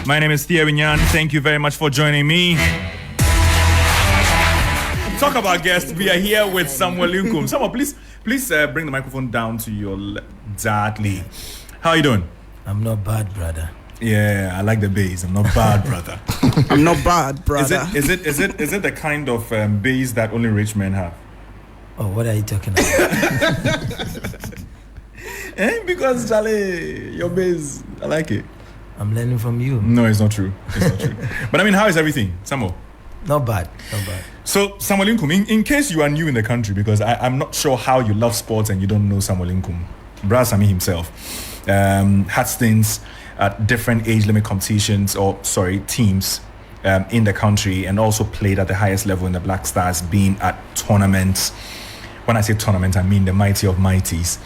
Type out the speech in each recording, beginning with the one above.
My name is Thea Winyan. Thank you very much for joining me. Talk about guests. We are here with Samuel Inkoom. Samuel, please bring the microphone down to your exactly. How are you doing? I'm not bad, brother. Yeah, I like the bass. I'm not bad, brother. I'm not bad, brother. Is it the kind of bass that only rich men have? Oh, what are you talking about? Because Charlie, your bass, I like it. I'm learning from you. No, it's not true. But I mean, how is everything, Samuel? Not bad. So, Samuel Inkoom, in case you are new in the country, because I'm not sure how you love sports and you don't know Samuel Inkoom. Brad Sami himself had stints at different age limit competitions, teams in the country, and also played at the highest level in the Black Stars, being at tournaments. When I say tournament, I mean the mighty of mighties.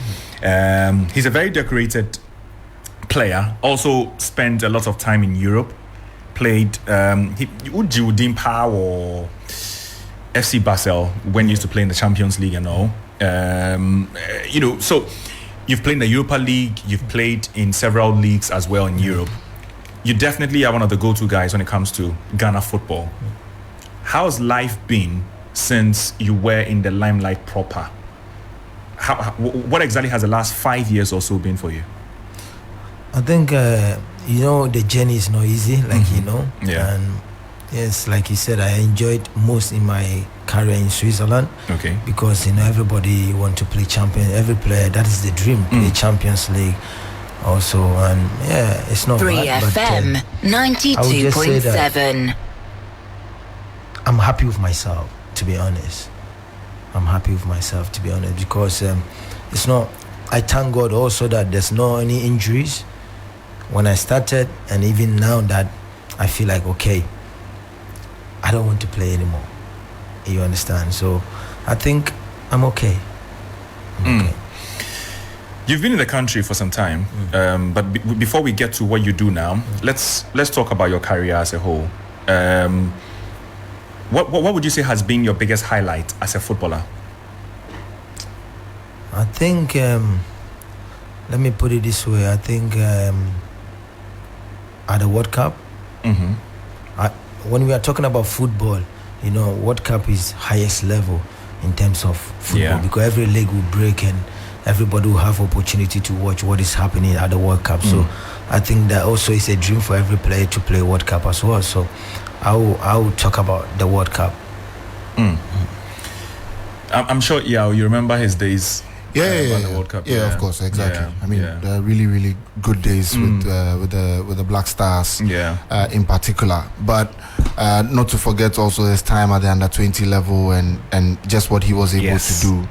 He's a very decorated player, also spent a lot of time in Europe. Played Udin Power or FC Basel when he used to play in the Champions League and all. So you've played in the Europa League, you've played in several leagues as well in Europe. You definitely are one of the go-to guys when it comes to Ghana football. How's life been since you were in the limelight proper? What exactly has the last 5 years or so been for you? I think the journey is not easy, Yeah. And yes, like you said, I enjoyed most in my career in Switzerland. Okay. Because everybody want to play champion. Every player, that is the dream, play Champions League. Also, and yeah, it's not 3FM 92.7. I'm happy with myself, to be honest. Because it's not. I thank God also that there's no any injuries when I started, and even now that I feel like okay, I don't want to play anymore. You understand? So I think I'm okay. Okay. You've been in the country for some time, but before we get to what you do now, let's talk about your career as a whole. What would you say has been your biggest highlight as a footballer? I think, let me put it this way. I think at the World Cup, when we are talking about football, World Cup is highest level in terms of football, because every leg will break and everybody will have opportunity to watch what is happening at the World Cup. So I think that also is a dream for every player to play World Cup as well. So I will talk about the World Cup. I'm sure, you remember his days. The World Cup. Yeah, of course, exactly. I mean, they're really, really good days with the Black Stars, in particular. But not to forget also his time at the Under-20 level and just what he was able to do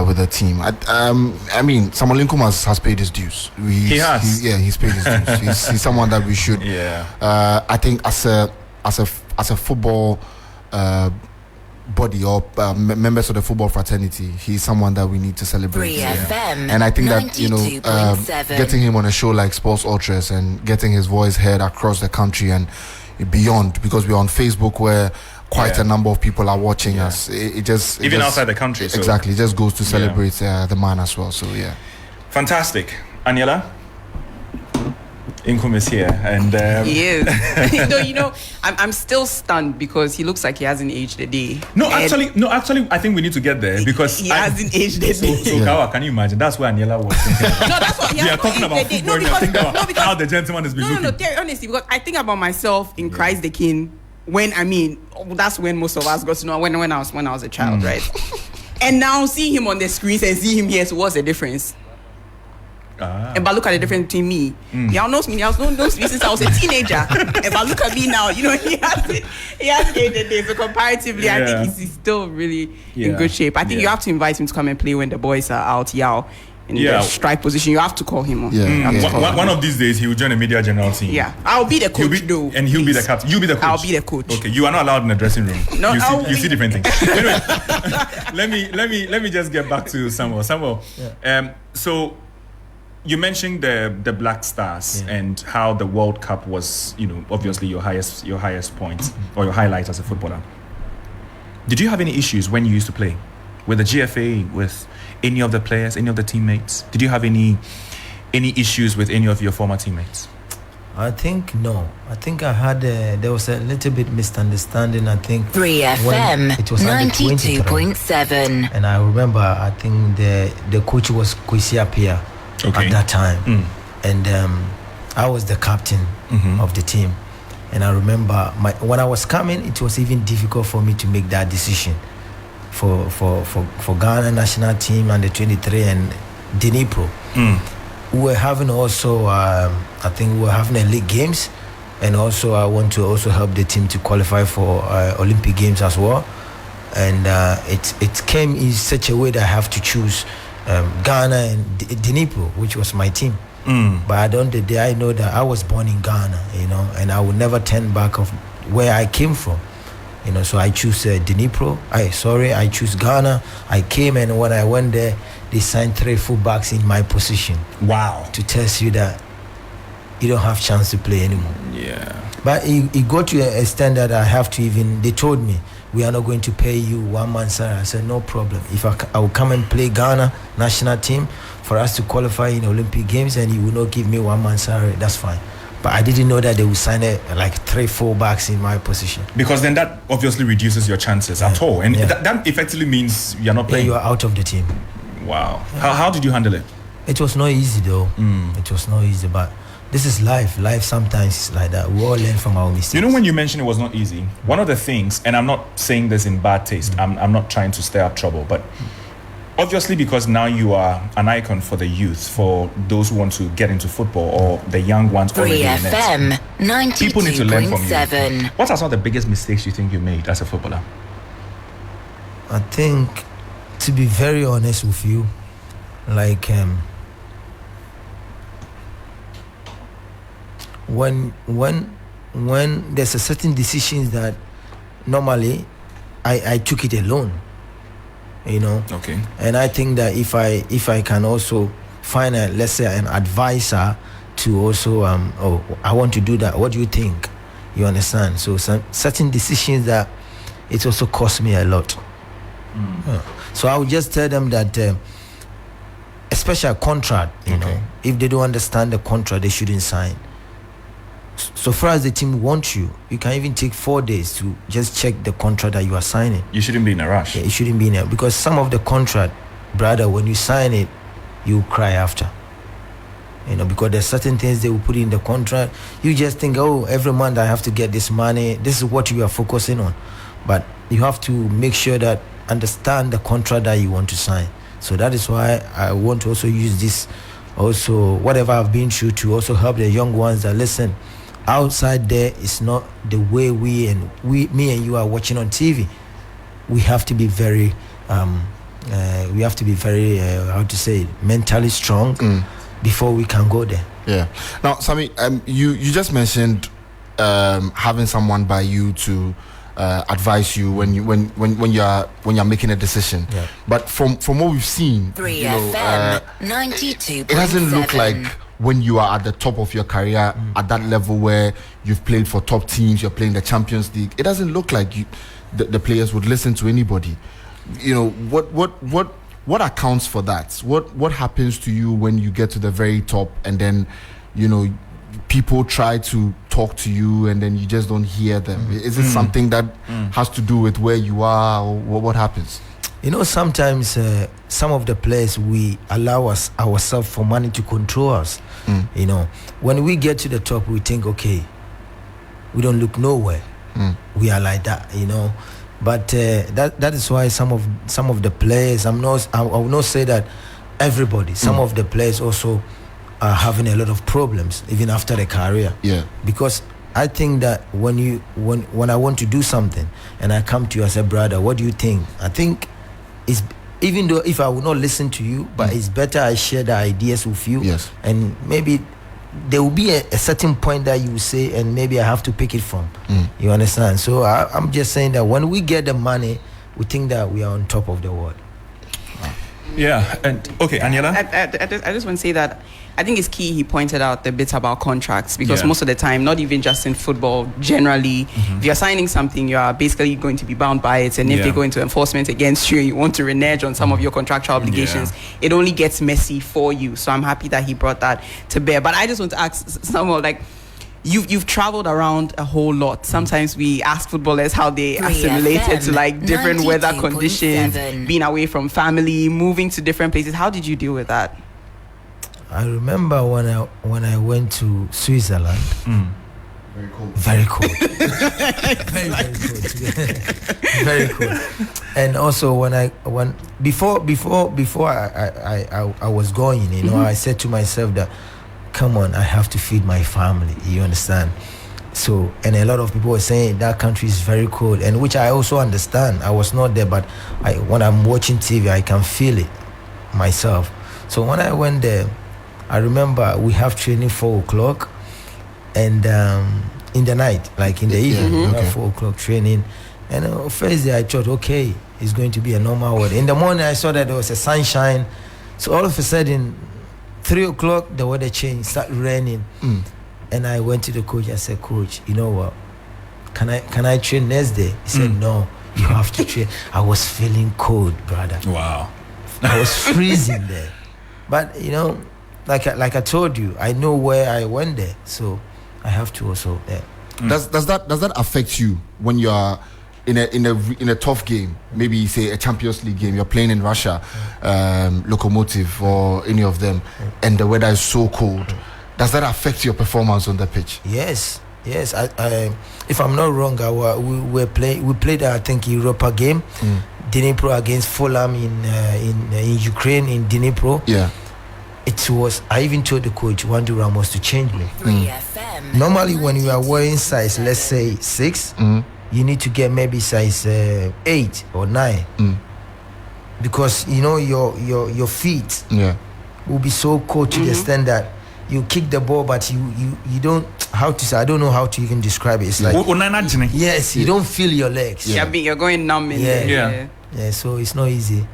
with the team. I mean, Samuel Inkoom has paid his dues. He has. He's paid his dues. He's someone that we should. I think as a football body or members of the football fraternity, he's someone that we need to celebrate. 3FM and I think that 92.7. getting him on a show like Sports Ultras and getting his voice heard across the country and beyond, because we're on Facebook where quite a number of people are watching us. It just even outside the country. So. Exactly, it just goes to celebrate the man as well. So fantastic. Aniela, Inkoom is here, and he is. I'm still stunned because he looks like he hasn't aged a day. No, actually, I think we need to get there because he hasn't aged a day. So Kawa, can you imagine? That's where Aniela was thinking. No, that's what we are talking about football. Because how the gentleman has been looking. No, honestly, because I think about myself in Christ the King. That's when most of us got to know when I was a child, right? And now seeing him on the screens and seeing him here, so what's the difference? But look at the difference between me. Y'all knows me. Y'all knows me since I was a teenager. But look at me now. He has aged a day. So comparatively, I think he's still really in good shape. I think you have to invite him to come and play when the boys are out. In the strike position, you have to call him on. One of these days, he will join a media general team. Yeah, I'll be the coach, though. And he'll be the captain. You'll be the coach. I'll be the coach. Okay, you are not allowed in the dressing room. No, you see different things. Anyway, let me just get back to Samuel. So you mentioned the Black Stars and how the World Cup was, obviously your highest point or your highlight as a footballer. Did you have any issues when you used to play with the GFA, with any of the players, any of the teammates? Did you have any issues with any of your former teammates? I think no. I think I had there was a little bit misunderstanding. I think 3FM it was 92.7, and I remember I think the coach was Kwesi Appiah at that time, and I was the captain of the team. And I remember when I was coming, it was even difficult for me to make that decision for Ghana national team under 23 and Dnipro. We were having also, I think we were having a league games, and also I want to also help the team to qualify for Olympic Games as well. And it came in such a way that I have to choose Ghana and Dnipro, which was my team. But at the end of the day, I know that I was born in Ghana, and I will never turn back of where I came from. So I choose Dnipro. I choose Ghana. I came, and when I went there, they signed 3 fullbacks in my position. Wow. To tell you that you don't have chance to play anymore. Yeah. But it got to a extent that I have to they told me, we are not going to pay you 1 month salary. I said, no problem. If I will come and play Ghana national team for us to qualify in Olympic Games, and you will not give me 1 month salary, that's fine. But I didn't know that they would sign like 3 fullbacks in my position. Because then that obviously reduces your chances at all. And that effectively means you're not playing. You are out of the team. Wow. How did you handle it? It was not easy though. It was not easy, but this is life. Life sometimes is like that. We all learn from our mistakes. When you mentioned it was not easy, one of the things, and I'm not saying this in bad taste, I'm not trying to stir up trouble, but obviously because now you are an icon for the youth, for those who want to get into football or the young ones already in it. 3FM 92.7. People need to learn from you. What are some of the biggest mistakes you think you made as a footballer? I think, to be very honest with you, like when there's a certain decisions that normally I took it alone, Okay. And I think that if I can also find let's say an advisor to also I want to do that, what do you think? You understand? So some certain decisions that it also cost me a lot. So I would just tell them that especially a contract, if they don't understand the contract, they shouldn't sign. So far as the team wants you can even take 4 days to just check the contract that you are signing. You shouldn't be in a rush. Yeah, you shouldn't be in a, because some of the contract, brother, when you sign it, you cry after. Because there's certain things they will put in the contract. You just think, every month I have to get this money. This is what you are focusing on. But you have to make sure that understand the contract that you want to sign. So that is why I want to also use this, also whatever I've been through, to also help the young ones that listen. Outside there is not the way me and you are watching on TV. We have to be very, how to say it, mentally strong before we can go there. Yeah. Now, Sammy, you just mentioned having someone by you to advise you when you're making a decision. Yeah. But from what we've seen, 3FM 92.7. it doesn't look like when you are at the top of your career, at that level where you've played for top teams, you're playing the Champions League, it doesn't look like the players would listen to anybody. What accounts for that? What happens to you when you get to the very top, and then people try to talk to you and then you just don't hear them? Is it something that has to do with where you are, or what happens? Sometimes some of the players, we allow ourselves for money to control us. When we get to the top, we think, okay, we don't look nowhere. We are like that, But that is why some of the players, I will not say that everybody. Some of the players also are having a lot of problems even after their career. Yeah. Because I think that when I want to do something and I come to you as a brother, what do you think? I think it's, even though if I will not listen to you, but it's better I share the ideas with you. Yes. And maybe there will be a certain point that you say, and maybe I have to pick it from. You understand? So I'm just saying that when we get the money, we think that we are on top of the world. Yeah. And okay, Aniela? I just want to say that I think it's key he pointed out the bit about contracts, because most of the time, not even just in football, generally, if you're signing something, you are basically going to be bound by it. And if they go into enforcement against you and you want to renege on some of your contractual obligations, it only gets messy for you. So I'm happy that he brought that to bear. But I just want to ask Samuel, you've traveled around a whole lot. Sometimes we ask footballers how they assimilated to like different weather conditions, being away from family, moving to different places. How did you deal with that? I remember when I went to Switzerland. Very cold. Very cold. very cold. Very cold. And also before I was going, you know, I said to myself that, come on, I have to feed my family. You understand? So, and a lot of people were saying that country is very cold, and which I also understand. I was not there, but when I'm watching TV, I can feel it myself. So when I went there, I remember we have training 4:00, and in the night, like in the evening, 4:00 training. And first day I thought, okay, it's going to be a normal weather. In the morning, I saw that there was a sunshine. So all of a sudden, 3:00, the weather changed, started raining. And I went to the coach. I said, Coach, you know what? Can I train next day? He said, no, you have to train. I was feeling cold, brother. Wow. I was freezing there. But, you know, like I told you, I know where I went there. So I have to also... Does that affect you when you are in a tough game? Maybe say a Champions League game, you're playing in Russia, Lokomotiv or any of them, and the weather is so cold. Does that affect your performance on the pitch? Yes. I if I'm not wrong, we played I think Europa game, Dnipro against Fulham in Ukraine, in Dnipro. Yeah. It was. I even told the coach Wandu Ramos to change me. Normally, when you are wearing size, let's say 6, you need to get maybe size 8 or 9, because you know your feet will be so cold to the extent that you kick the ball, but you don't, how to say, I don't know how to even describe it. It's like, yes, you don't feel your legs. You're going numb in there. Yeah, so it's not easy.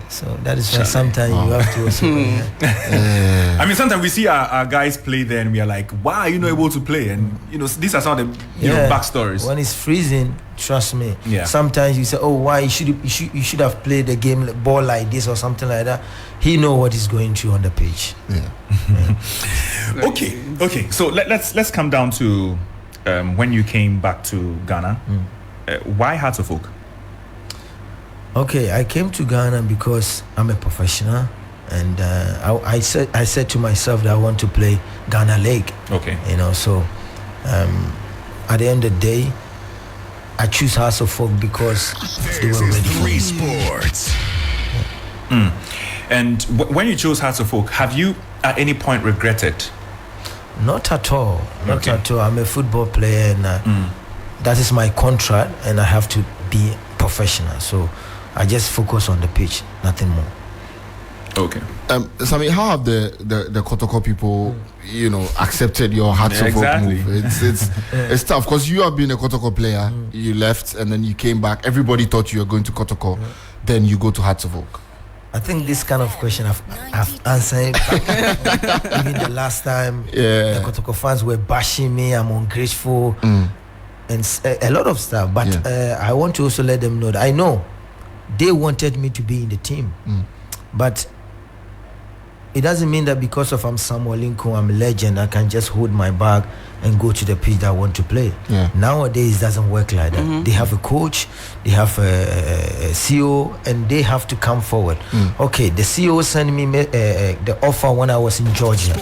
So that is why sometimes you have to also I mean, sometimes we see our guys play there and we are like, why are you not able to play? And you know, these are some of the backstories. When it's freezing, trust me, sometimes you say, oh, why you should have played the game ball like this or something like that. He know what he's going through on the pitch. Okay, so let's come down to when you came back to Ghana. Why Hearts of Oak? Okay, I came to Ghana because I'm a professional, and I said to myself that I want to play Ghana League. Okay, you know, so at the end of the day, I choose Hearts of Oak because they were ready for me. Sports. And when you chose Hearts of Oak, have you at any point regretted? Not at all. Not at all. I'm a football player, and that is my contract, and I have to be professional. So I just focus on the pitch, nothing more. Okay. Sammy, how have the Kotoko people, you know, accepted your Hearts of Oak move? It's tough because you have been a Kotoko player. You left and then you came back. Everybody thought you were going to Kotoko. Then you go to Hearts of Oak. I think this kind of question I've answered even the last time. The Kotoko fans were bashing me. I'm ungrateful and a lot of stuff. But I want to also let them know that I know they wanted me to be in the team, but it doesn't mean that because of I'm Samuel Inkoom, I'm a legend, I can just hold my bag and go to the pitch that I want to play. Nowadays it doesn't work like that. They have a coach, they have a CEO, and they have to come forward. Okay, the CEO sent me the offer when I was in Georgia,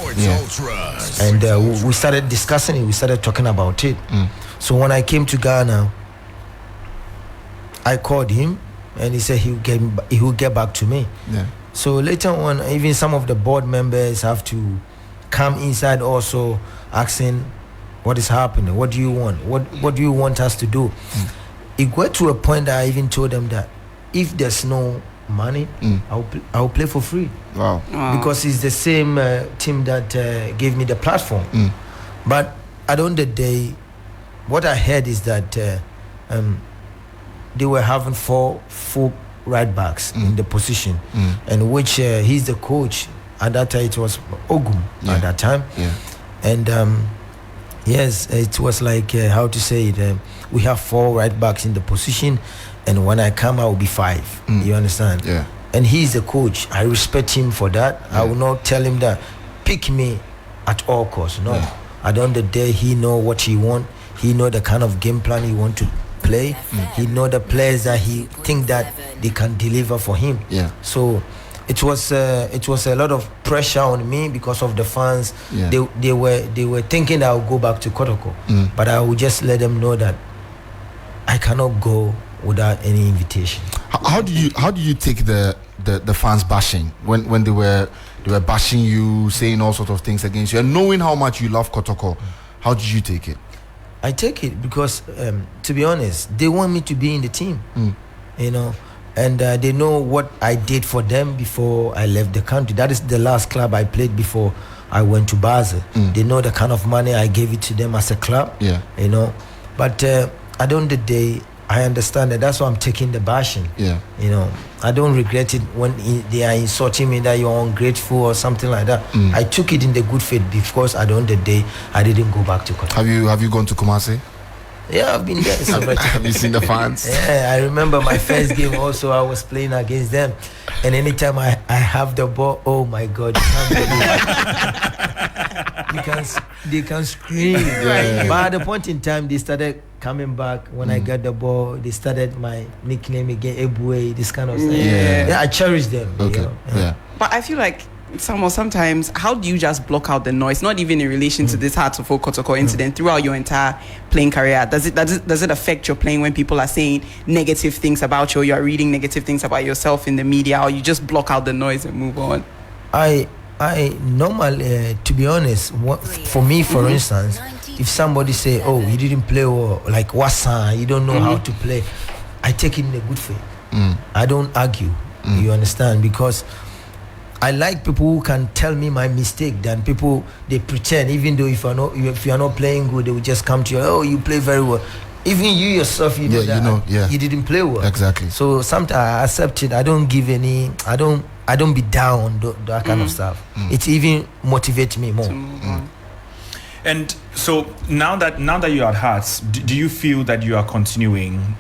and we started discussing it, we started talking about it. So when I came to Ghana, I called him and he said he will get back to me. So later on, even some of the board members have to come inside also asking, what is happening? What do you want? What do you want us to do? It got to a point that I even told them that if there's no money, I'll play for free. Wow. Because it's the same team that gave me the platform. But at the end of the day, what I heard is that they were having 4 full right backs in the position, and which he's the coach. At that time, it was Ogum at that time. And yes, it was like, how to say it, we have 4 right backs in the position, and when I come, I will be 5. You understand? And he's the coach. I respect him for that. I will not tell him that pick me at all costs. No. At the end of the day, he know what he want. He know the kind of game plan he want to play. He know the players that he think that they can deliver for him. Yeah. So it was a lot of pressure on me because of the fans. Yeah. They were thinking that I'll go back to Kotoko, but I would just let them know that I cannot go without any invitation. How do you take the fans bashing when they were bashing you, saying all sorts of things against you, and knowing how much you love Kotoko? How did you take it? I take it because, to be honest, they want me to be in the team, you know, and they know what I did for them before I left the country. That is the last club I played before I went to Basel. They know the kind of money I gave it to them as a club, you know. But at the end of the day, I understand that. That's why I'm taking the bashing. Yeah. You know, I don't regret it when they are insulting me that you're ungrateful or something like that. I took it in the good faith because at the end of the day, I didn't go back to Qatar. Have you gone to Kumasi? Yeah, I've been there. Have you seen the fans? Yeah, I remember my first game also, I was playing against them. And anytime I have the ball, oh my God, you can't believe it. They can scream. Right. But at the point in time, they started coming back. When I got the ball, they started my nickname again, Ebue, this kind of stuff. Yeah, I cherish them. Okay. You know? Yeah. But I feel like sometimes, how do you just block out the noise? Not even in relation to this Hearts-of-Oak Kotoko incident, throughout your entire playing career. Does it affect your playing when people are saying negative things about you, or you are reading negative things about yourself in the media, or you just block out the noise and move on? I normally, to be honest, for me, for instance, if somebody say, "Oh, you didn't play well," like Wasan, you don't know how to play, I take it in a good faith. I don't argue. You understand? Because I like people who can tell me my mistake than people they pretend. Even though if you are not playing good, they will just come to you. Oh, you play very well. Even you yourself, you know that you didn't play well. Exactly. So sometimes I accept it. I don't give any. I don't be down that kind of stuff. It even motivates me more. And so now that you're at Hearts, do you feel that you are continuing,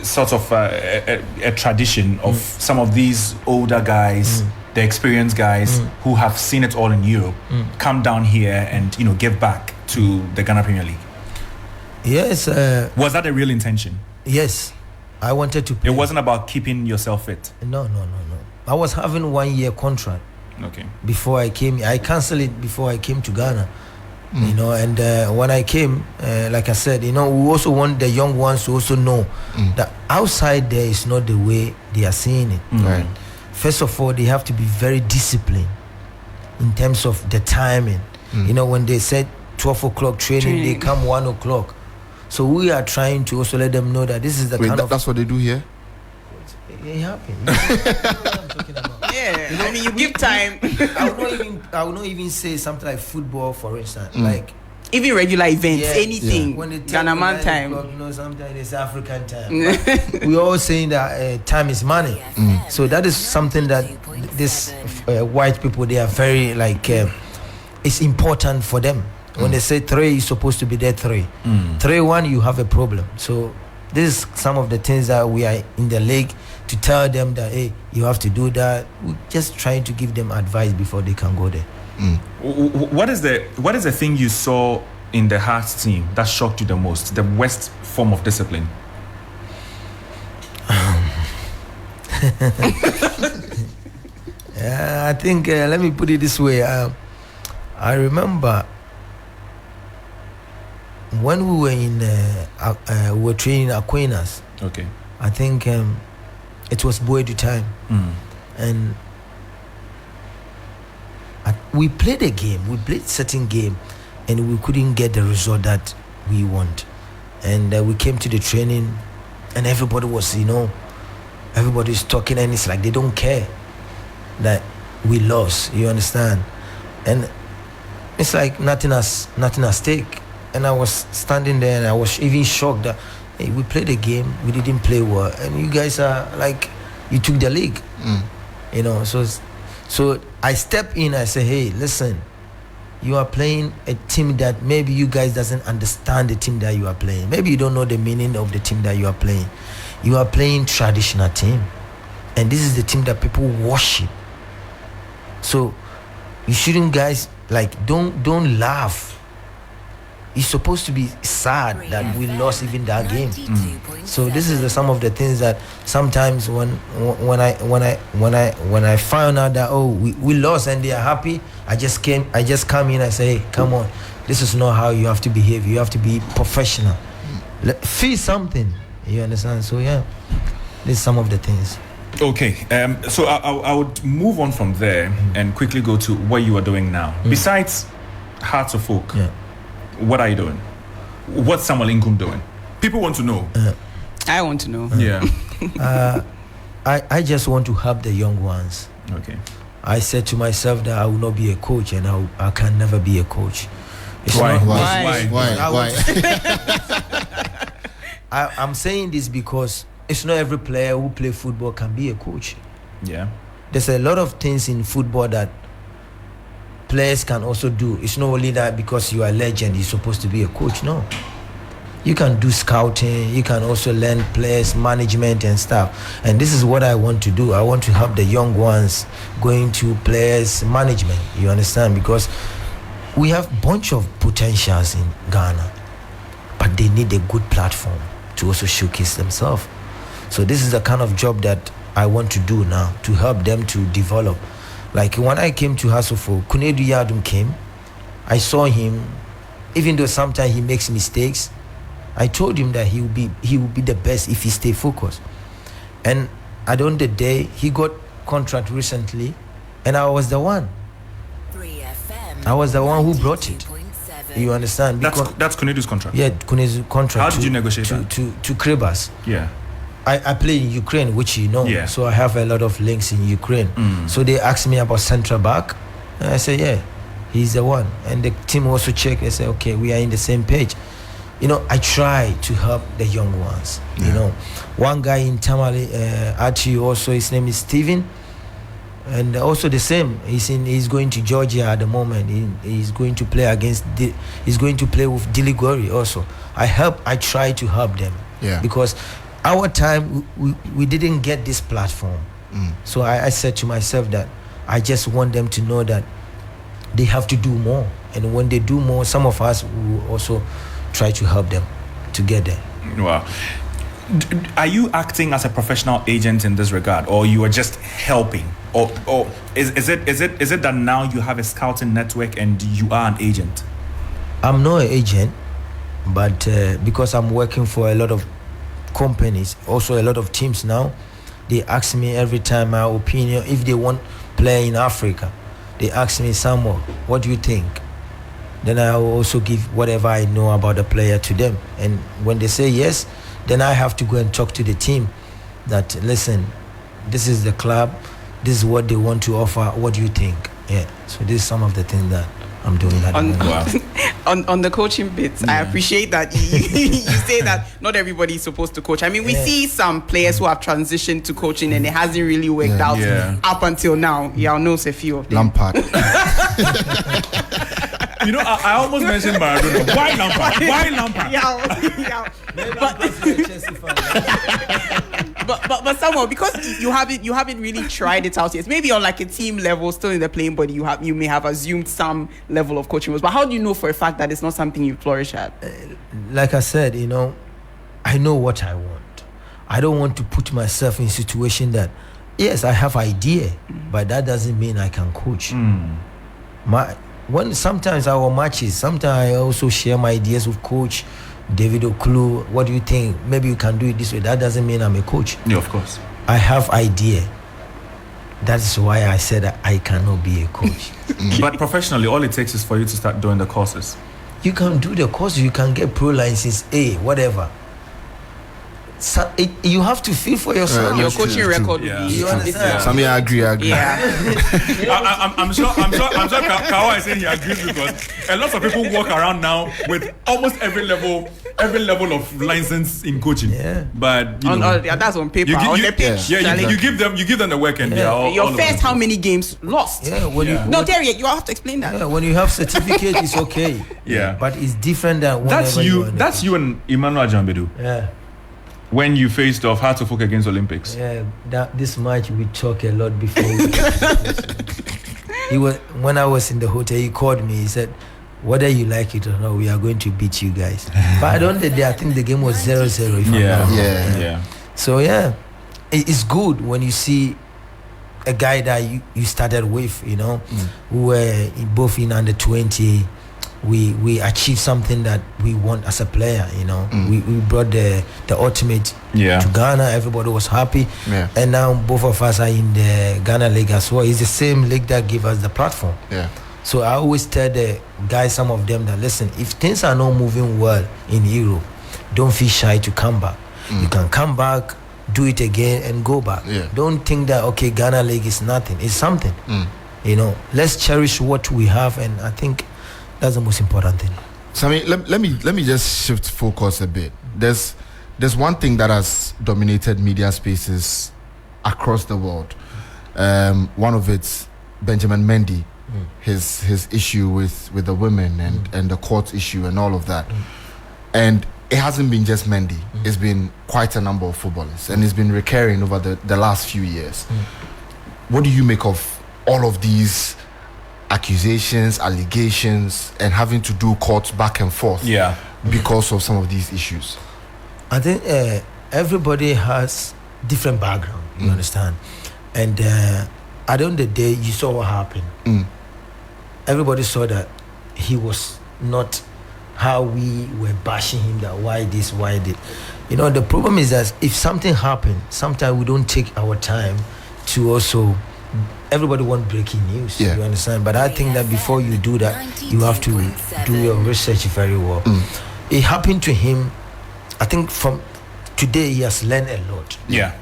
sort of a tradition of some of these older guys, the experienced guys who have seen it all in Europe, come down here and give back to the Ghana Premier League? Yes. Was that a real intention? Yes, I wanted to play. It wasn't about keeping yourself fit? No. I was having 1 year contract. Okay. Before I came, I canceled it before I came to Ghana. And when I came, like I said, we also want the young ones to also know that outside there is not the way they are seeing it. Right. First of all, they have to be very disciplined in terms of the timing. When they said 12 o'clock training, they come 1 o'clock. So we are trying to also let them know that this is the kind of... That's what they do here? It happens. You know what I'm talking about. Yeah, you give time. I would not even say something like football, for instance. Like even regular events, anything. When they Ghana man time. Sometimes it's African time. We're all saying that time is money. So that is something that this white people, they are very it's important for them. When they say 3, you're supposed to be there 3. 3-1, you have a problem. So this is some of the things that we are in the league to tell them that, hey, you have to do that. We're just trying to give them advice before they can go there. What is the thing you saw in the Hearts team that shocked you the most? The worst form of discipline? I think, let me put it this way. I remember when we were training Aquinas. Okay. I think it was Boedu time, and we played a game. We played certain game, and we couldn't get the result that we want. And we came to the training, and everybody was, everybody's talking, and it's like they don't care that we lost. You understand? And it's like nothing at stake. And I was standing there, and I was even shocked that, hey, we played a game, we didn't play well, and you guys are like, you took the league. So I step in, I say, hey, listen, you are playing a team that maybe you guys doesn't understand the team that you are playing. Maybe you don't know the meaning of the team that you are playing. You are playing traditional team, and this is the team that people worship. So You shouldn't, guys, like don't laugh. It's supposed to be sad that we lost even that game. So this is some of the things that sometimes when I found out that we lost and they are happy, I just come in and say, hey, come on, this is not how you have to behave. You have to be professional. Feel something. You understand? So yeah, this is some of the things. Okay, so I would move on from there and quickly go to what you are doing now. Besides Hearts of Folk, what are you doing? What's Samuel Inkoom doing? People want to know. I want to know. Yeah. I just want to help the young ones. Okay. I said to myself that I will not be a coach, and I can never be a coach. Why? I'm saying this because it's not every player who play football can be a coach. Yeah. There's a lot of things in football that players can also do. It's not only that because you are a legend, you're supposed to be a coach. No. You can do scouting. You can also learn players management and stuff. And this is what I want to do. I want to help the young ones going to players management. You understand? Because we have a bunch of potentials in Ghana, but they need a good platform to also showcase themselves. So this is the kind of job that I want to do now, to help them to develop. Like when I came to Hasselhoff, Kunedu Yadum came. I saw him, even though sometimes he makes mistakes. I told him that he will be the best if he stay focused. And at the end of the day, he got contract recently, and I was the one. I was the one who brought it. You understand? Because that's Kunedu's contract. Yeah, Kunedu's contract. How did you negotiate that? To Kribas. Yeah. I play in Ukraine, which you know. Yeah. So I have a lot of links in Ukraine. So they asked me about central back, and I said, yeah, he's the one. And the team also checked. They said, okay, we are in the same page. You know, I try to help the young ones. You know, one guy in Tamale, Archie, also his name is Steven, and also the same. He's going to Georgia at the moment. He's going to play he's going to play with Diligori also. I try to help them. Yeah. Because our time we didn't get this platform. So I said to myself that I just want them to know that they have to do more, and when they do more, some of us will also try to help them to get there. Wow. Are you acting as a professional agent in this regard, or you are just helping, or is it that now you have a scouting network and you are an agent? I'm not an agent, but because I'm working for a lot of companies, also a lot of teams now, they ask me every time my opinion. If they want play in Africa, they ask me, Samuel, what do you think? Then I will also give whatever I know about the player to them. And when they say yes, then I have to go and talk to the team that, listen, this is the club, this is what they want to offer, what do you think? Yeah, so this is some of the things that I'm doing at the moment. On the coaching bits, I appreciate that you say that not everybody is supposed to coach. I mean, we see some players who have transitioned to coaching and it hasn't really worked out up until now. Y'all know a few of them. Lampard. You know, I almost mentioned Maradona. Why Lampard? But Samuel, because you haven't really tried it out yet. Maybe on like a team level, still in the playing body, you may have assumed some level of coaching roles. But how do you know for a fact that it's not something you flourish at? Like I said, you know, I know what I want. I don't want to put myself in a situation that, yes, I have idea, but that doesn't mean I can coach. When sometimes our matches, sometimes I also share my ideas with coach David Oklu. What do you think? Maybe you can do it this way. That doesn't mean I'm a coach. Yeah, of course. I have idea. That's why I said that I cannot be a coach. But professionally, all it takes is for you to start doing the courses. You can do the courses. You can get pro license A, whatever. So you have to feel for yourself. Your coaching record. You understand? Sammy, I agree. Yeah. I'm sure Kawa is saying he agrees, because a lot of people walk around now with almost every level of license in coaching. Yeah. But you know, that's on paper. On the pitch. You give them the work, and they are all. Your first how many games lost? Yeah. Terry, you have to explain that. Yeah, when you have certificate, it's okay. Yeah. But it's different than that's you. That's you and Emmanuel Jambedu. Yeah. When you faced off Hearts of Folk against Olympics. Yeah, this match we talk a lot before. when I was in the hotel, he called me. He said, whether you like it or not, we are going to beat you guys. But at the end of the day, I think the game was 0-0. If I'm not wrong. Yeah. So it's good when you see a guy that you started with, who were both in under 20. We achieved something that we want as a player, We brought the ultimate to Ghana. Everybody was happy. Yeah. And now both of us are in the Ghana League as well. It's the same league that gave us the platform. Yeah. So I always tell the guys, some of them, that listen, if things are not moving well in Europe, don't feel shy to come back. You can come back, do it again and go back. Yeah. Don't think that, okay, Ghana League is nothing. It's something. Let's cherish what we have, and I think that's the most important thing. Sammy, let me just shift focus a bit. There's one thing that has dominated media spaces across the world. One of it's Benjamin Mendy, his issue with the women and the court issue and all of that. And it hasn't been just Mendy. It's been quite a number of footballers, and it's been recurring over the last few years. What do you make of all of these accusations, allegations, and having to do courts back and forth because of some of these issues? I think everybody has different background, you understand? And at the end of the day, you saw what happened. Everybody saw that he was not how we were bashing him, that why this, why that. The problem is that if something happened, sometimes we don't take our time to also... Everybody want breaking news, you understand? But I think that before you do that, you have to do your research very well. It happened to him. I think from today he has learned a lot. Yeah.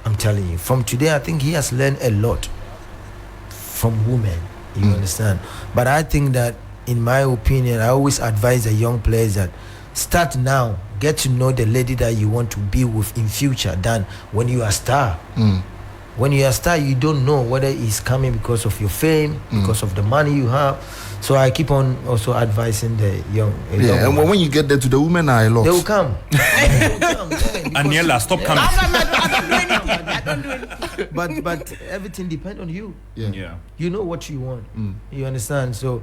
I'm telling you. From today, I think he has learned a lot from women, you understand? But I think that, in my opinion, I always advise the young players that start now, get to know the lady that you want to be with in future than when you are a star. When you are a star, you don't know whether it's coming because of your fame, because of the money you have. So I keep on also advising the young. And when you get there to the women are a lot. They will come. Aniela, stop coming. I don't do anything. But everything depends on you. Yeah. You know what you want. You understand? So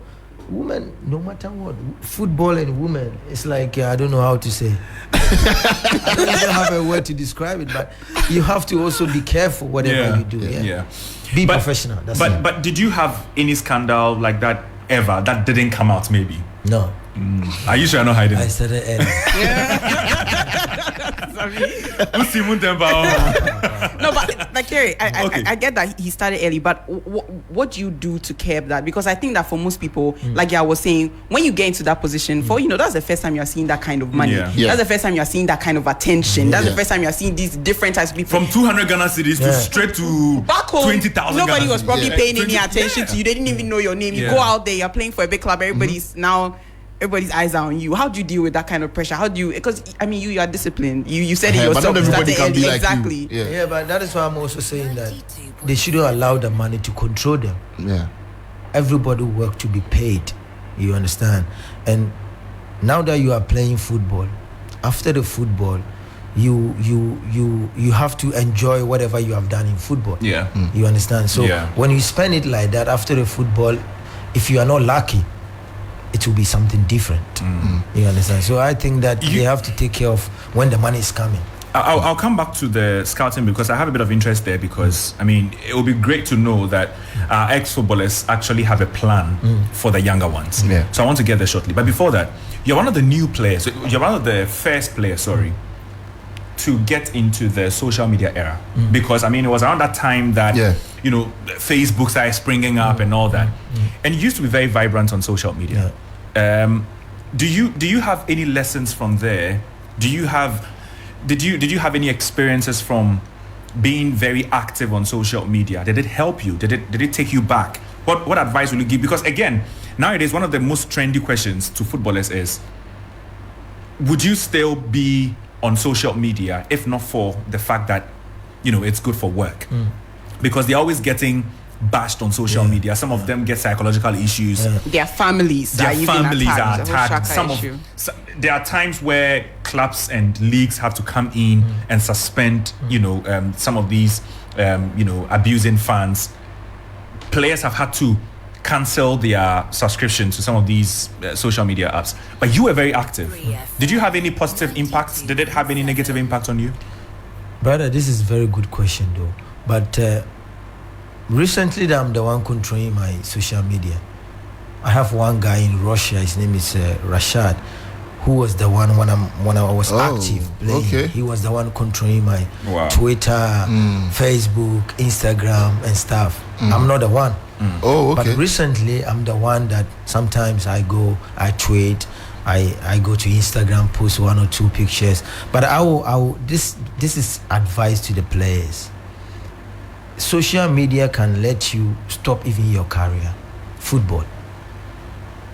women, no matter what, football and women, it's like, I don't know how to say. I don't even have a word to describe it, but you have to also be careful whatever you do. Be professional. That's it. But did you have any scandal like that ever that didn't come out maybe? No. Are you sure you're not hiding? I said it No, but Kerry, I get that he started early, but what do you do to curb that? Because I think that for most people, like I was saying, when you get into that position, that's the first time you're seeing that kind of money. That's the first time you're seeing that kind of attention. That's the first time you're seeing these different types of people. From 200 Ghana cedis to straight to back home, 20,000. Nobody was probably paying any attention to you. They didn't even know your name. You go out there, you're playing for a big club. Everybody's eyes are on you. How do you deal with that kind of pressure? How do you? Because you are disciplined. You said it yourself. But not everybody can be exactly. Like you. Yeah, but that is why I'm also saying that they shouldn't allow the money to control them. Yeah. Everybody work to be paid. You understand? And now that you are playing football, after the football, you have to enjoy whatever you have done in football. Yeah. You understand? So when you spend it like that after the football, if you are not lucky, it will be something different. You understand? So I think that they have to take care of when the money is coming. I'll come back to the scouting because I have a bit of interest there because, it would be great to know that ex-footballers actually have a plan for the younger ones. Yeah. So I want to get there shortly. But before that, you're one of the new players. You're one of the first players, to get into the social media era. Because, it was around that time that, Facebook started springing up and all that. And you used to be very vibrant on social media. Do you have any lessons from there? Did you have any experiences from being very active on social media? Did it help you? Did it take you back? What advice will you give? Because again, nowadays one of the most trendy questions to footballers is, would you still be on social media if not for the fact that it's good for work? Because they're always getting bashed on social media. Some of them get psychological issues. Their families are attacked. There are times where clubs and leagues have to come in and suspend some of these abusing fans. players have had to cancel their subscription to some of these social media apps. But you were very active. Did you have any positive impact? Did it have any negative impact on you? Brother, this is a very good question though. But recently I'm the one controlling my social media. I have one guy in Russia, his name is Rashad, who was the one when I was active playing. Okay. He was the one controlling my Twitter, Facebook, Instagram and stuff. I'm not the one. Oh, okay. But recently I'm the one that sometimes I tweet, I go to Instagram, post 1 or 2 pictures. But I will this is advice to the players. Social media can let you stop even your career, football.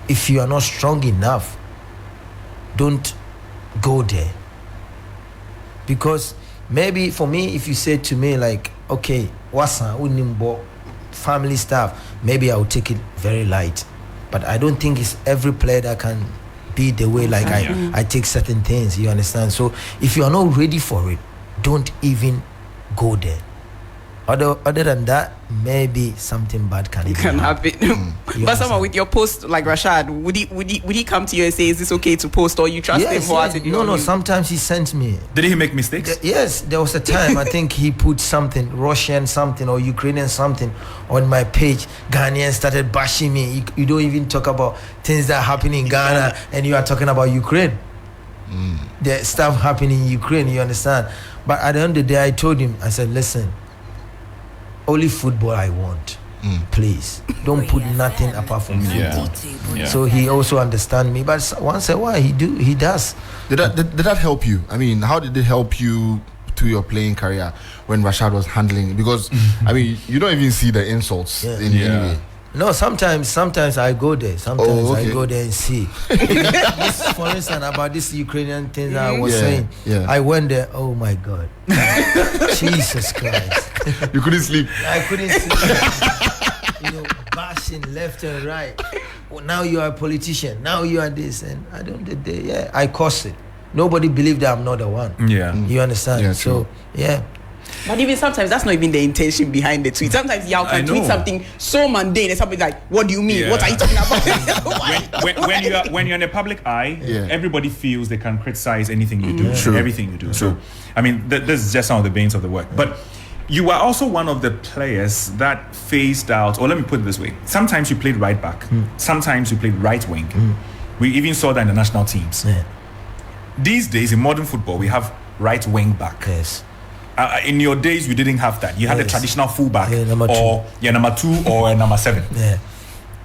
If you are not strong enough, don't go there. Because maybe for me, if you say to me like, okay, family stuff, maybe I'll take it very light. But I don't think it's every player that can be the way like I take certain things, you understand? So if you are not ready for it, don't even go there. Other than that, maybe something bad can happen. But someone with your post like Rashad, would he come to you and say, is this okay to post, or you trust him wholeheartedly? No, sometimes he sends me. Did he make mistakes? Yes, there was a time I think he put something Russian something or Ukrainian something on my page. Ghanaians started bashing me. You don't even talk about things that happen in Ghana and you are talking about Ukraine. The stuff happening in Ukraine, you understand? But at the end of the day, I told him, I said, listen, only football I want. Please don't put nothing apart from football. So he also understand me, but once in a while he does. Did that help you? I mean, how did it help you to your playing career when Rashad was handling it? Because I mean, you don't even see the insults in any way. No, sometimes I go there. Sometimes I go there and see. This, for instance, about this Ukrainian thing that I was saying. I went there. Oh my God, Jesus Christ! You couldn't sleep. I couldn't sleep. Bashing left and right. Well, now you are a politician. Now you are this, and I don't. I caused it. Nobody believed that I'm not the one. You understand? Yeah, so true. But even sometimes that's not even the intention behind the tweet. Sometimes y'all can tweet something so mundane and something like, what do you mean? What are you talking about? when you're in the public eye, everybody feels they can criticize anything you do, everything you do. So, I mean, this is just some of the veins of the work. But you are also one of the players that phased out, or let me put it this way. Sometimes you played right back. Sometimes you played right wing. We even saw that in the national teams. These days, in modern football, we have right wing back. Yes. In your days, you didn't have that. You had a traditional fullback, number 2 or number 7.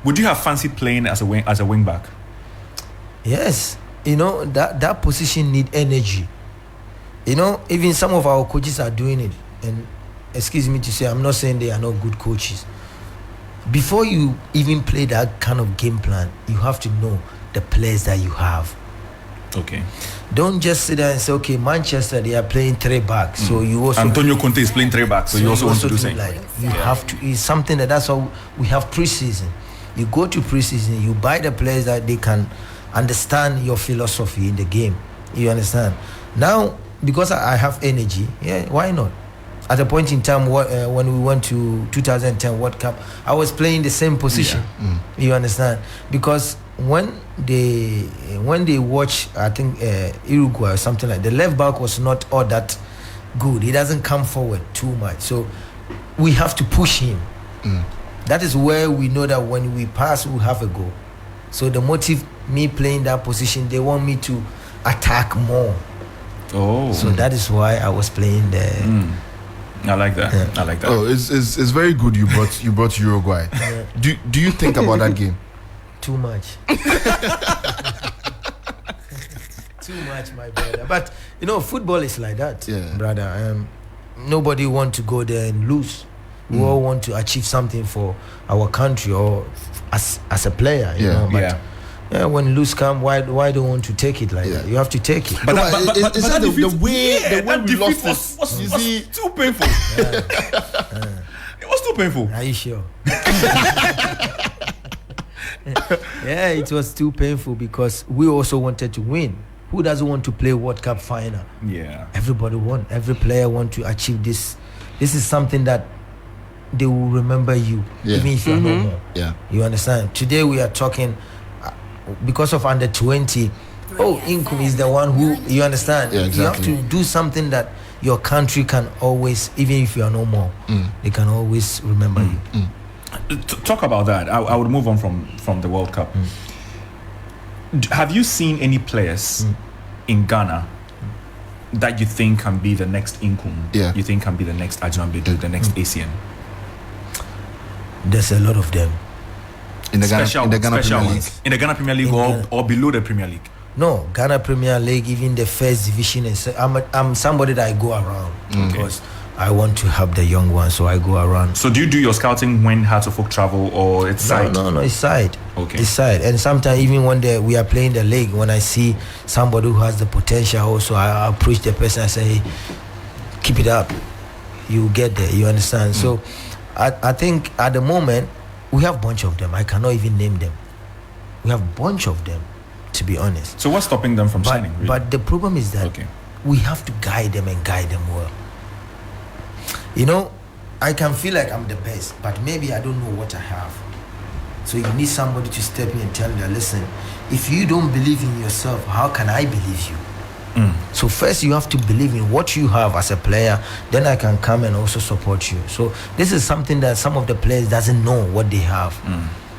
Would you have fancied playing as a wing back? Yes. That position need energy. Even some of our coaches are doing it. And excuse me to say, I'm not saying they are not good coaches. Before you even play that kind of game plan, you have to know the players that you have. Okay. Don't just sit there and say, okay, Manchester, they are playing 3 backs. So you also Antonio Conte is playing 3 backs. So you also want to do same. Like you have to. It's something that's how we have preseason. You go to preseason, you buy the players that they can understand your philosophy in the game. You understand? Now, because I have energy, why not? At a point in time, when we went to 2010 World Cup, I was playing the same position. You understand? Because when they watch, I think Uruguay or something like that, the left back was not all that good. He doesn't come forward too much, so we have to push him. That is where we know that when we pass, we have a goal. So the motive, me playing that position, they want me to attack more. So that is why I was playing there. I like that. I like that. Oh, it's very good. You brought Uruguay. Do you think about that game? Too much. Too much, my brother. But football is like that, brother. Nobody want to go there and lose. We all want to achieve something for our country or as a player, you know. But when lose come, why don't want to take it like that? You have to take it. But it's that the way we lost this was too painful. It was too painful. Are you sure? It was too painful because we also wanted to win. Who doesn't want to play World Cup final? Yeah. Everybody want. Every player want to achieve this. This is something that they will remember you, even if you're no more. Yeah. You understand? Today we are talking because of under 20. Oh, Inkoom is the one who, you understand? Yeah, exactly. You have to do something that your country can always, even if you are no more, they can always remember you. Talk about that. I would move on from the World Cup. Have you seen any players in Ghana that you think can be the next Inkoom? Yeah. You think can be the next Ajambedu, the next ASEAN? There's a lot of them. In the Ghana Premier League. In the Ghana Premier League or below the Premier League? No, Ghana Premier League, even the first division. I'm somebody that I go around because I want to help the young ones, so I go around. So do you do your scouting when Hearts of Oak travel, or it's side? No, it's side. Okay. It's side. And sometimes even when we are playing the league, when I see somebody who has the potential also, I approach the person, I say, hey, keep it up. You get there, you understand? So I think at the moment, we have a bunch of them. I cannot even name them. We have a bunch of them, to be honest. So what's stopping them from signing? Really? But the problem is that we have to guide them and guide them well. You know, I can feel like I'm the best, but maybe I don't know what I have. So you need somebody to step in and tell you, listen, if you don't believe in yourself, how can I believe you? So first you have to believe in what you have as a player, then I can come and also support you. So this is something that some of the players doesn't know what they have.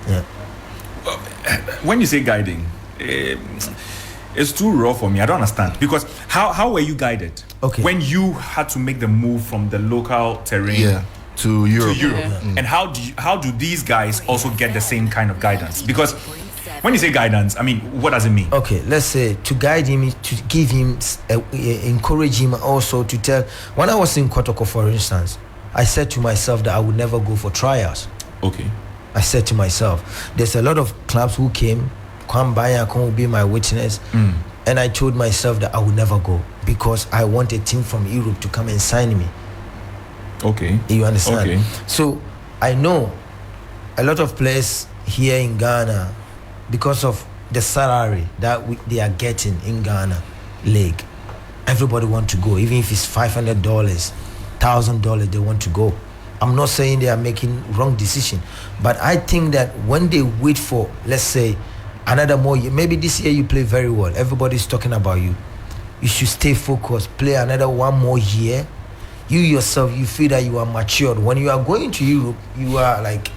Yeah. When you say guiding, it's too raw for me. I don't understand, because how were you guided? Okay. When you had to make the move from the local terrain to Europe. And how do these guys also get the same kind of guidance? Because when you say guidance, I mean, what does it mean? Okay, let's say to guide him, to give him, encourage him also to tell. When I was in Kotoko, for instance, I said to myself that I would never go for trials. Okay. I said to myself, there's a lot of clubs who came, Kwambaya will be my witness, and I told myself that I would never go because I want a team from Europe to come and sign me. Okay. You understand? Okay. So I know a lot of players here in Ghana, because of the salary that they are getting in Ghana league, everybody want to go. Even if it's $500, $1,000, they want to go. I'm not saying they are making wrong decision, but I think that when they wait for, let's say, another more year, maybe this year you play very well, everybody's talking about you, you should stay focused, play another one more year. You yourself, you feel that you are matured. When you are going to Europe, you are like,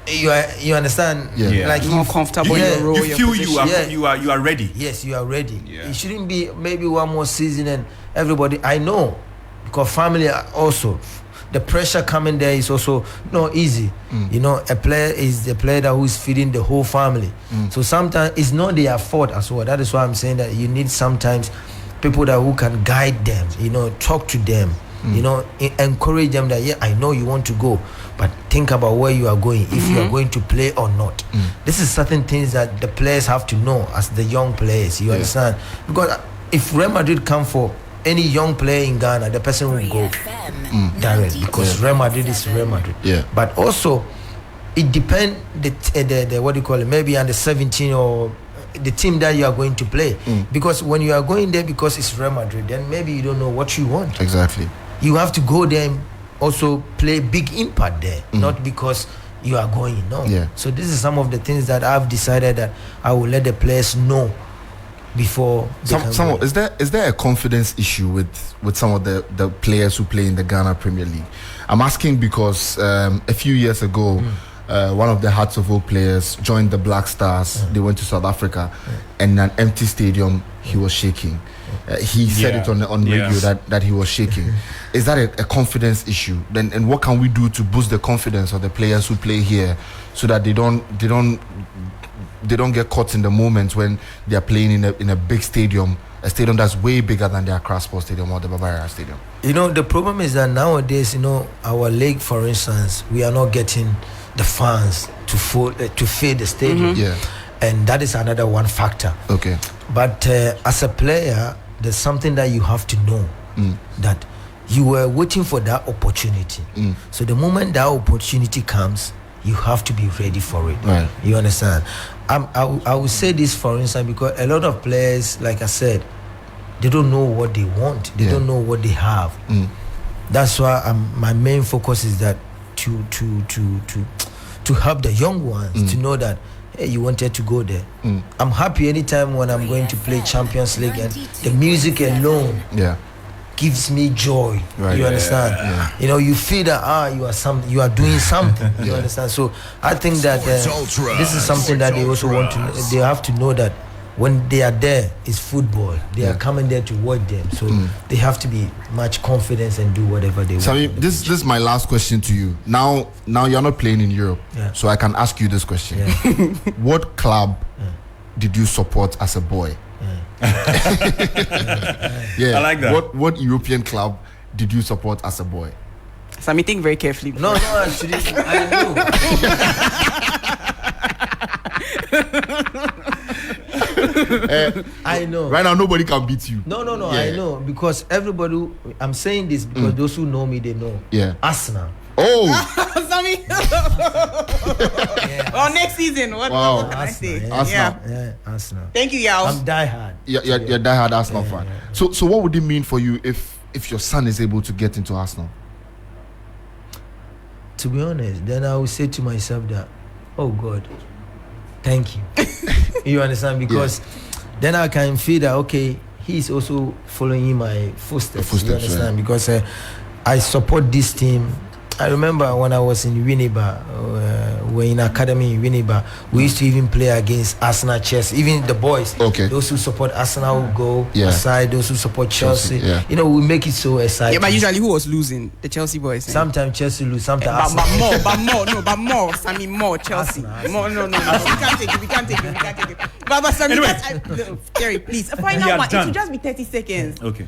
you understand? Like more comfortable in your role. You feel you are ready. Yes, you are ready. It shouldn't be maybe one more season and everybody. I know, because family also, the pressure coming there is also not easy. You know, a player is the player that who is feeding the whole family. So sometimes it's not their fault as well. That is why I'm saying that you need sometimes people that who can guide them. You know, talk to them. You know, encourage them that I know you want to go, but think about where you are going, if you are going to play or not. This is certain things that the players have to know as the young players. You understand? Because if Real Madrid come for any young player in Ghana, the person will go direct because Real Madrid is Real Madrid. But also, it depends the what do you call it? Maybe under 17 or the team that you are going to play. Because when you are going there because it's Real Madrid, then maybe you don't know what you want. Exactly. You have to go there and also play big impact there, not because you are going. No. So this is some of the things that I've decided that I will let the players know before. Is there a confidence issue with some of the players who play in the Ghana Premier League? I'm asking because a few years ago, one of the Hearts of Oak players joined the Black Stars. They went to South Africa, and in an empty stadium, he was shaking. He said it on radio that he was shaking. Is that a confidence issue? Then, and what can we do to boost the confidence of the players who play here, so that they don't get caught in the moment when they are playing in a big stadium, a stadium that's way bigger than the Accra Sports Stadium or the Bavaria Stadium? You know, the problem is that nowadays, you know, our league, for instance, we are not getting the fans to fill the stadium. And that is another one factor. Okay. But as a player, there's something that you have to know, that you were waiting for that opportunity. So the moment that opportunity comes, you have to be ready for it. Right. You understand? I will say this, for instance, because a lot of players, like I said, they don't know what they want. They don't know what they have. That's why my main focus is that to help the young ones to know that, hey, you wanted to go there. I'm happy anytime when I'm going to play Champions League and the music alone gives me joy. Right. You understand? Yeah. You know, you feel that you are doing something. You understand? So I think that this is something that they also want to. They have to know that when they are there, it's football. They are coming there to watch them. So they have to be much confidence and do whatever they want. So this is my last question to you. Now you're not playing in Europe, so I can ask you this question: what club did you support as a boy? I like that. What European club did you support as a boy? Sammy, think very carefully. No, actually, I know. I know. Right now, nobody can beat you. No. I know, because everybody. I'm saying this because those who know me, they know. Yeah. Arsenal. Oh. Sammy. Next season. What can I say? Arsenal. Yeah, Arsenal. Thank you, Yao. I'm diehard. You're diehard Arsenal fan. So what would it mean for you if your son is able to get into Arsenal? To be honest, then I will say to myself that, oh God, thank you. You understand? Because then I can feel that, okay, he's also following in my footsteps. You understand? Right. Because I support this team. I remember when I was in Winneba, we're in academy in Winneba, we used to even play against Arsenal, Chelsea, even the boys. Okay. Those who support Arsenal will go aside, those who support Chelsea. You know, we make it so exciting. Yeah, but usually who was losing? The Chelsea boys. Sometimes Chelsea lose, sometimes Arsenal. But more, Sammy, more Chelsea. More, no. We can't take it. But Sammy, anyway. Terry, please. Final one. It should just be 30 seconds. Okay.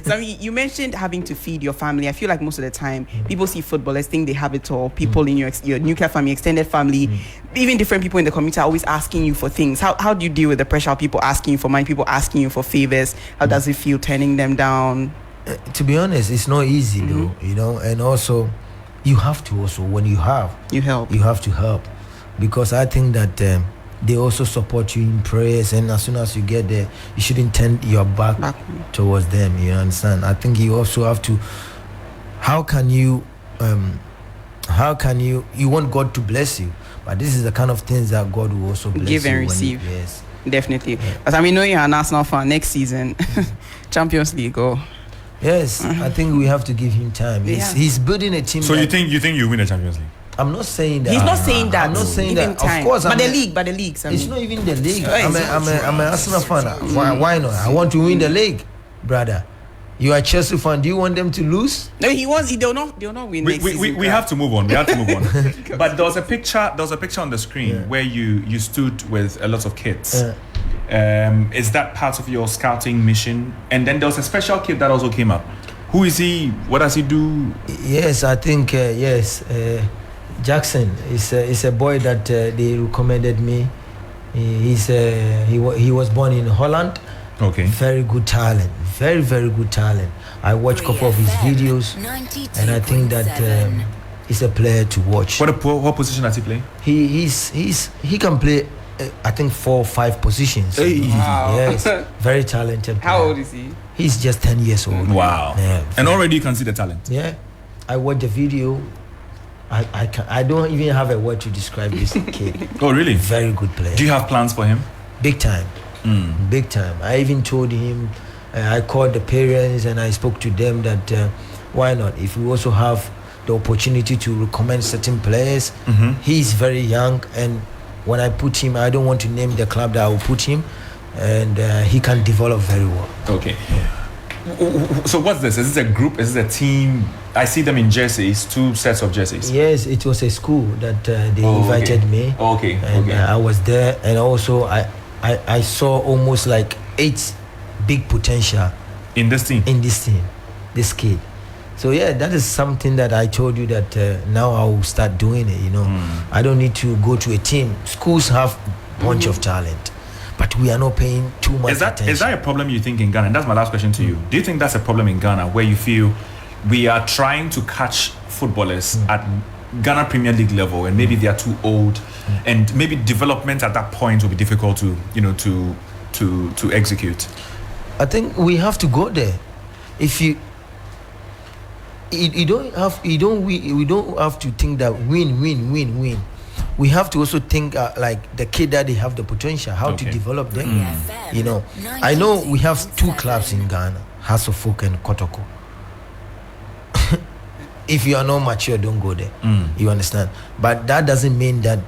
Sammy, you mentioned having to feed your family. I feel like most of the time, people see footballers think they have it all. People in your nuclear family, extended family, even different people in the community are always asking you for things. How do you deal with the pressure of people asking you for money, people asking you for favors? How does it feel turning them down? To be honest, it's not easy though, you know. And also, you have to also, when you help, you have to help, because I think that they also support you in prayers, and as soon as you get there, you shouldn't turn your back towards them. You understand? I think you also have to. How can you want God to bless you, but this is the kind of things that God will also bless give you and receive. Yes, definitely. But I mean, know you're an Arsenal fan. Next season, Champions League. Yes, I think we have to give him time. He's building a team. So you think you win the Champions League? I'm not saying that. He's not saying that. I'm not saying that. Time. Of course, but the league. I mean. It's not even the league. I'm an Arsenal fan. Why not? I want to win the league, brother. You are a Chelsea fan. Do you want them to lose? No, they'll not win. We have to move on. But there was a picture on the screen where you stood with a lot of kids. Is that part of your scouting mission? And then there was a special kid that also came up. Who is he? What does he do? Yes, I think Jackson is a boy that they recommended me. He was born in Holland. Okay. Very good talent. Very, very good talent. I watched a couple of his videos, and I think that he's a player to watch. What position does he play? He can play, I think 4 or 5 positions. Hey. Wow. Yes, very talented player. How old is he? He's just 10 years old. Wow. Yeah. And already you can see the talent. Yeah, I watched the video. I don't even have a word to describe this kid. Oh, really? Very good player. Do you have plans for him? Big time. Big time. I even told him, I called the parents and I spoke to them that why not? If we also have the opportunity to recommend certain players, he's very young, and when I put him, I don't want to name the club that I will put him, and he can develop very well. Okay. So what's this? Is this a group? Is this a team? I see them in jerseys, 2 sets of jerseys. Yes, it was a school that they invited me. Okay. And I was there, and also I saw almost like 8 big potential in this team. This kid. So yeah, that is something that I told you that now I will start doing it. You know, I don't need to go to a team. Schools have bunch of talent, but we are not paying too much attention. Is that a problem you think in Ghana? And that's my last question to you. Do you think that's a problem in Ghana where you feel we are trying to catch footballers at Ghana Premier League level, and maybe they are too old, and maybe development at that point will be difficult to execute? I think we have to go there. If we don't have to think that win. We have to also think like the kid that they have the potential, how to develop them. You know, I know we have 2 clubs in Ghana, Hasselhoff and Kotoko. If you are not mature, don't go there. You understand? But that doesn't mean that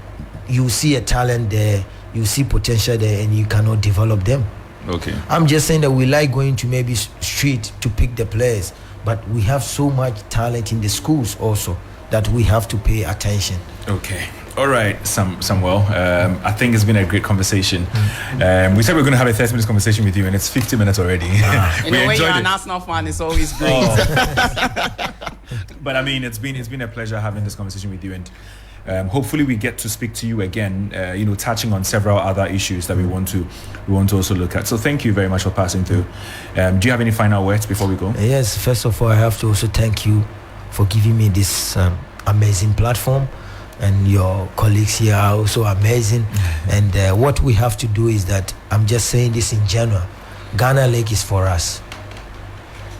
you see a talent there, you see potential there, and you cannot develop them. Okay. I'm just saying that we like going to maybe street to pick the players, but we have so much talent in the schools also that we have to pay attention. Okay. All right, Samuel. I think it's been a great conversation. We said we are going to have a 30 minutes conversation with you, and it's 50 minutes already. You know, when you're an Arsenal fan, it's always great. But I mean, it's been a pleasure having this conversation with you, and hopefully we get to speak to you again. You know, touching on several other issues that we want to also look at. So thank you very much for passing through. Do you have any final words before we go? Yes. First of all, I have to also thank you for giving me this amazing platform. And your colleagues here are also amazing. And what we have to do is that, I'm just saying this in general, Ghana League is for us.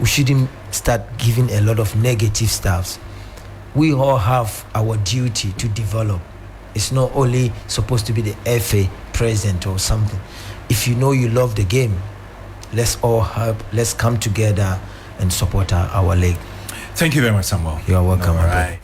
We shouldn't start giving a lot of negative stuff. We all have our duty to develop. It's not only supposed to be the FA president or something. If you know you love the game, let's all help, let's come together and support our league. Thank you very much, Samuel. You're welcome. All right.